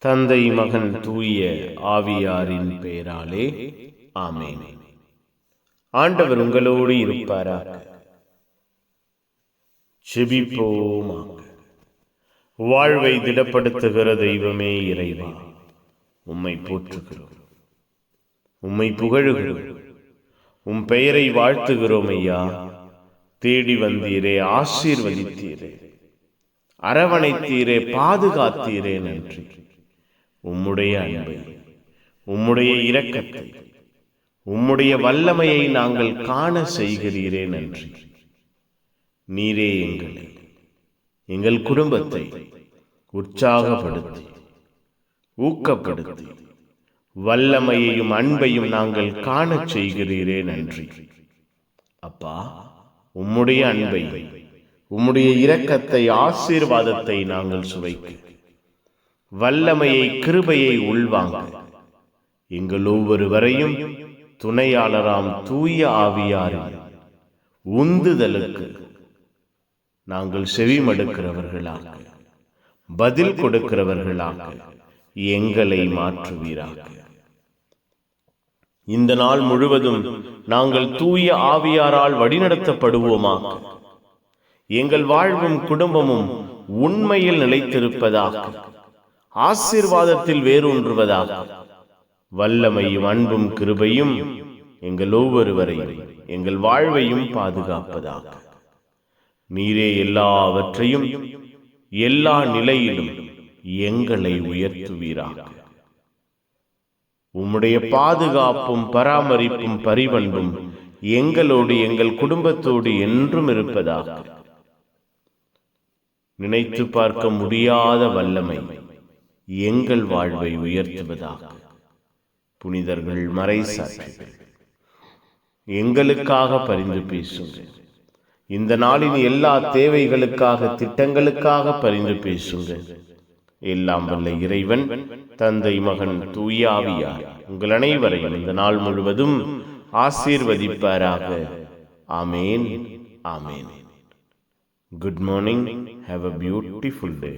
தந்தை, மகன், தூய ஆவியாரின் பெயராலே ஆமென். ஆண்டவர் உங்களோடு இருப்பாராக. ஜெபிப்போமாக. வாழ்வை திடப்படுத்துகிற தெய்வமே இறைவா, உம்மை போற்றுகிறோம், உம்மை புகழுகிறோம், உம் பெயரை வாழ்த்துகிறோம். ஐயா, தேடி வந்தீரே, ஆசீர்வதித்தீரே, அரவணைத்தீரே, பாதுகாத்தீரே. நன்றி. உம்முடைய அன்பை, உம்முடைய இரக்கத்தை, உம்முடைய வல்லமையை நாங்கள் காண செய்கிறீரே. நன்றி. நீரே எங்களை, எங்கள் குடும்பத்தை உற்சாகப்படுத்தி, ஊக்கப்படுத்தி, வல்லமையையும் அன்பையும் நாங்கள் காண செய்கிறீரே. நன்றி. அப்பா, உம்முடைய அன்பை, உம்முடைய இரக்கத்தை, ஆசீர்வாதத்தை நாங்கள் சுவைக்க, வல்லமையை, கிருபையை உள்வாங்க எங்கள் ஒவ்வொருவரையும் துணையாளராம் தூய ஆவியாரின் உந்துதலுக்கு நாங்கள் செவிமடுக்கிறவர்களாக, பதில் கொடுக்கிறவர்களாக எங்களை மாற்றுவீராக. இந்த நாள் முழுவதும் நாங்கள் தூய ஆவியாரால் வழிநடத்தப்படுவோமாக. எங்கள் வாழ்வும் குடும்பமும் உண்மையில் நிலைத்திருப்பதாக, ஆசீர்வாதத்தில் வேரூன்றுவதாக, வல்லமையும் அன்பும் கிருபையும் எங்கள் ஒவ்வொருவரையும், எங்கள் வாழ்வையும் பாதுகாப்பதாக. நீரே எல்லாவற்றையும் எல்லா நிலையிலும் எங்களை உயர்த்துவீராக. உம்முடைய பாதுகாப்பும் பராமரிப்பும் பரிவன்பும் எங்களோடு, எங்கள் குடும்பத்தோடு என்றும் இருப்பதாக. நினைத்து பார்க்க முடியாத வல்லமை எங்கள் வாழ்வை உயர்த்துவதாக. புனிதர்கள், மறைசாட்சிகள் எங்களுக்காக பரிந்து பேசுங்கள். இந்த நாளின் எல்லா தேவைகளுக்காக, திட்டங்களுக்காக பரிந்து பேசுங்கள். எல்லாம் வல்ல இறைவன், தந்தை, மகன், தூய ஆவியார் உங்கள் அனைவரையும் இந்த நாள் முழுவதும் ஆசீர்வதிப்பாராக. ஆமேன், ஆமேன். Good morning. Have a beautiful day.